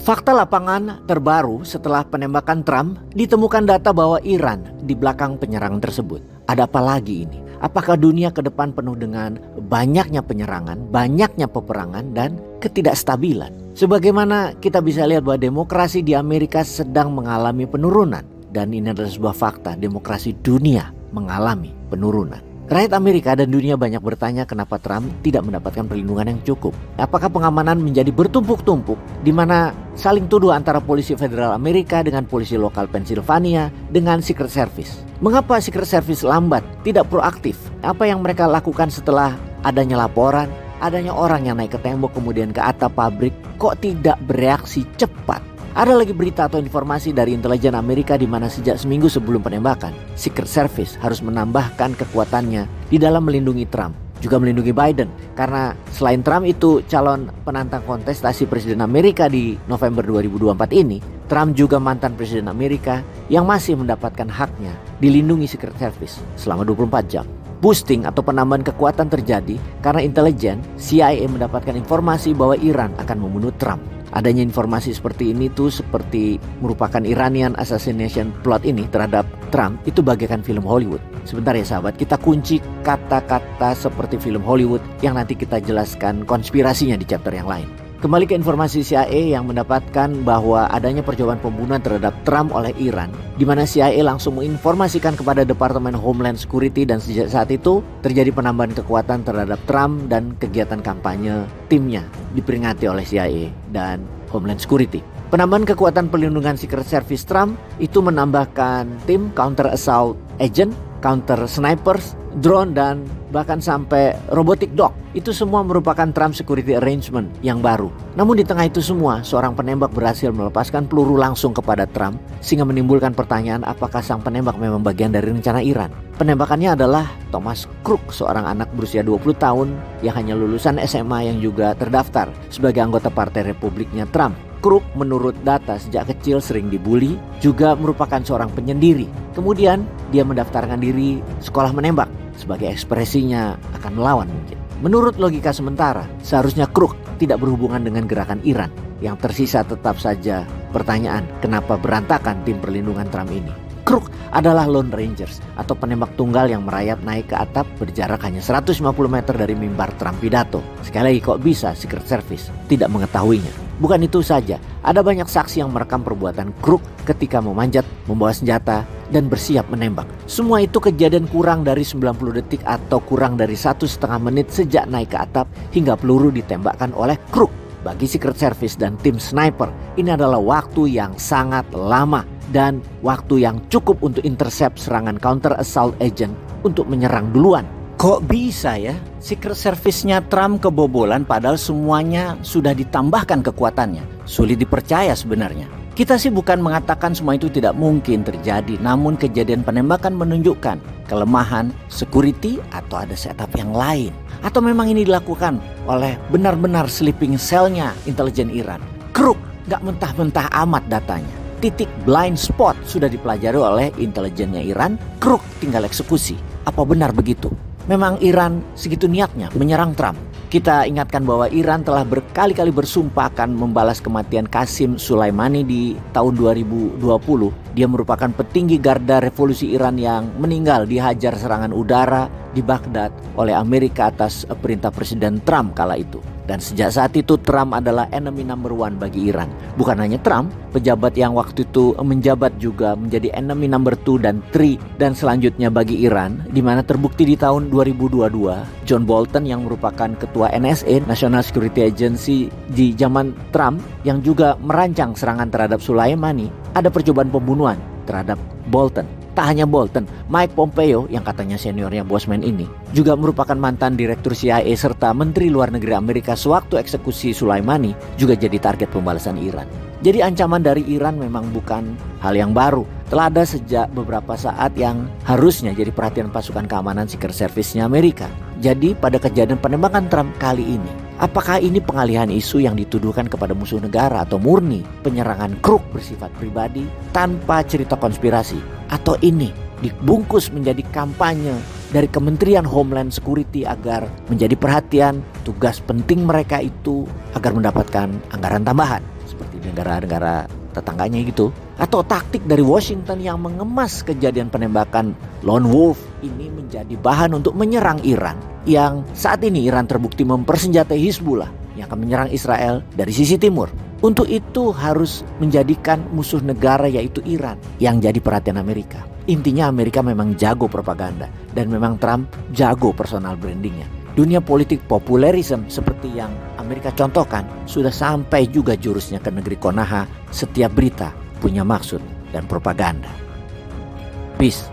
Fakta lapangan terbaru setelah penembakan Trump, ditemukan data bahwa Iran di belakang penyerangan tersebut. Ada apa lagi ini? Apakah dunia ke depan penuh dengan banyaknya penyerangan, banyaknya peperangan, dan ketidakstabilan? Sebagaimana kita bisa lihat bahwa demokrasi di Amerika sedang mengalami penurunan. Dan ini adalah sebuah fakta, demokrasi dunia mengalami penurunan. Rakyat Amerika dan dunia banyak bertanya kenapa Trump tidak mendapatkan perlindungan yang cukup. Apakah pengamanan menjadi bertumpuk-tumpuk di mana saling tuduh antara polisi federal Amerika dengan polisi lokal Pennsylvania dengan Secret Service? Mengapa Secret Service lambat, tidak proaktif? Apa yang mereka lakukan setelah adanya laporan, adanya orang yang naik ke tembok kemudian ke atap pabrik, kok tidak bereaksi cepat? Ada lagi berita atau informasi dari intelijen Amerika di mana sejak seminggu sebelum penembakan, Secret Service harus menambahkan kekuatannya di dalam melindungi Trump, juga melindungi Biden. Karena selain Trump itu calon penantang kontestasi Presiden Amerika di November 2024 ini, Trump juga mantan Presiden Amerika yang masih mendapatkan haknya dilindungi Secret Service selama 24 jam. Boosting atau penambahan kekuatan terjadi karena intelijen CIA mendapatkan informasi bahwa Iran akan membunuh Trump. Adanya informasi seperti ini tuh seperti merupakan Iranian assassination plot ini terhadap Trump itu bagaikan film Hollywood. Sebentar ya sahabat, kita kunci kata-kata seperti film Hollywood yang nanti kita jelaskan konspirasinya di chapter yang lain. Kembali ke informasi CIA yang mendapatkan bahwa adanya percobaan pembunuhan terhadap Trump oleh Iran, di mana CIA langsung menginformasikan kepada Departemen Homeland Security dan sejak saat itu terjadi penambahan kekuatan terhadap Trump dan kegiatan kampanye timnya diperingati oleh CIA dan Homeland Security. Penambahan kekuatan perlindungan Secret Service Trump itu menambahkan tim counter assault agent, counter snipers, drone, dan bahkan sampai robotic dog. Itu semua merupakan Trump security arrangement yang baru. Namun di tengah itu semua, seorang penembak berhasil melepaskan peluru langsung kepada Trump sehingga menimbulkan pertanyaan apakah sang penembak memang bagian dari rencana Iran. Penembakannya adalah Thomas Crook, seorang anak berusia 20 tahun yang hanya lulusan SMA yang juga terdaftar sebagai anggota Partai Republiknya Trump. Crook menurut data sejak kecil sering dibully, juga merupakan seorang penyendiri. Kemudian dia mendaftarkan diri sekolah menembak sebagai ekspresinya akan melawan mungkin. Menurut logika sementara, seharusnya Crook tidak berhubungan dengan gerakan Iran. Yang tersisa tetap saja pertanyaan kenapa berantakan tim perlindungan Trump ini. Crook adalah Lone Rangers atau penembak tunggal yang merayap naik ke atap berjarak hanya 150 meter dari mimbar Trump pidato. Sekali lagi, kok bisa Secret Service tidak mengetahuinya? Bukan itu saja, ada banyak saksi yang merekam perbuatan Crook ketika memanjat, membawa senjata, dan bersiap menembak. Semua itu kejadian kurang dari 90 detik atau kurang dari 1,5 menit sejak naik ke atap hingga peluru ditembakkan oleh Crook. Bagi Secret Service dan tim sniper, ini adalah waktu yang sangat lama dan waktu yang cukup untuk intercept serangan counter assault agent untuk menyerang duluan. Kok bisa ya Secret Service-nya Trump kebobolan padahal semuanya sudah ditambahkan kekuatannya? Sulit dipercaya sebenarnya. Kita sih bukan mengatakan semua itu tidak mungkin terjadi, namun kejadian penembakan menunjukkan kelemahan security atau ada setup yang lain. Atau memang ini dilakukan oleh benar-benar sleeping cell-nya intelijen Iran. Crook gak mentah-mentah amat datanya. Titik blind spot sudah dipelajari oleh intelijennya Iran, Crook tinggal eksekusi. Apa benar begitu? Memang Iran segitu niatnya menyerang Trump. Kita ingatkan bahwa Iran telah berkali-kali bersumpah akan membalas kematian Qasim Soleimani di tahun 2020. Dia merupakan petinggi garda revolusi Iran yang meninggal dihajar serangan udara di Baghdad oleh Amerika atas perintah Presiden Trump kala itu. Dan sejak saat itu Trump adalah enemy number one bagi Iran. Bukan hanya Trump, pejabat yang waktu itu menjabat juga menjadi enemy number 2 dan 3 dan selanjutnya bagi Iran, di mana terbukti di tahun 2022 John Bolton yang merupakan ketua NSA National Security Agency di zaman Trump yang juga merancang serangan terhadap Soleimani, ada percobaan pembunuhan terhadap Bolton. Tak hanya Bolton, Mike Pompeo yang katanya seniornya Bosman ini juga merupakan mantan direktur CIA serta Menteri Luar Negeri Amerika sewaktu eksekusi Soleimani juga jadi target pembalasan Iran. Jadi ancaman dari Iran memang bukan hal yang baru. Telah ada sejak beberapa saat yang harusnya jadi perhatian pasukan keamanan Secret Service-nya Amerika. Jadi pada kejadian penembakan Trump kali ini, apakah ini pengalihan isu yang dituduhkan kepada musuh negara atau murni penyerangan Crook bersifat pribadi tanpa cerita konspirasi? Atau ini dibungkus menjadi kampanye dari Kementerian Homeland Security agar menjadi perhatian tugas penting mereka itu agar mendapatkan anggaran tambahan? Seperti negara-negara tetangganya gitu. Atau taktik dari Washington yang mengemas kejadian penembakan Lone Wolf ini menjadi bahan untuk menyerang Iran. Yang saat ini Iran terbukti mempersenjatai Hizbullah yang akan menyerang Israel dari sisi timur. Untuk itu harus menjadikan musuh negara yaitu Iran yang jadi perhatian Amerika. Intinya Amerika memang jago propaganda dan memang Trump jago personal brandingnya. Dunia politik populerisme seperti yang Amerika contohkan sudah sampai juga jurusnya ke negeri Konoha. Setiap berita punya maksud dan propaganda. Peace.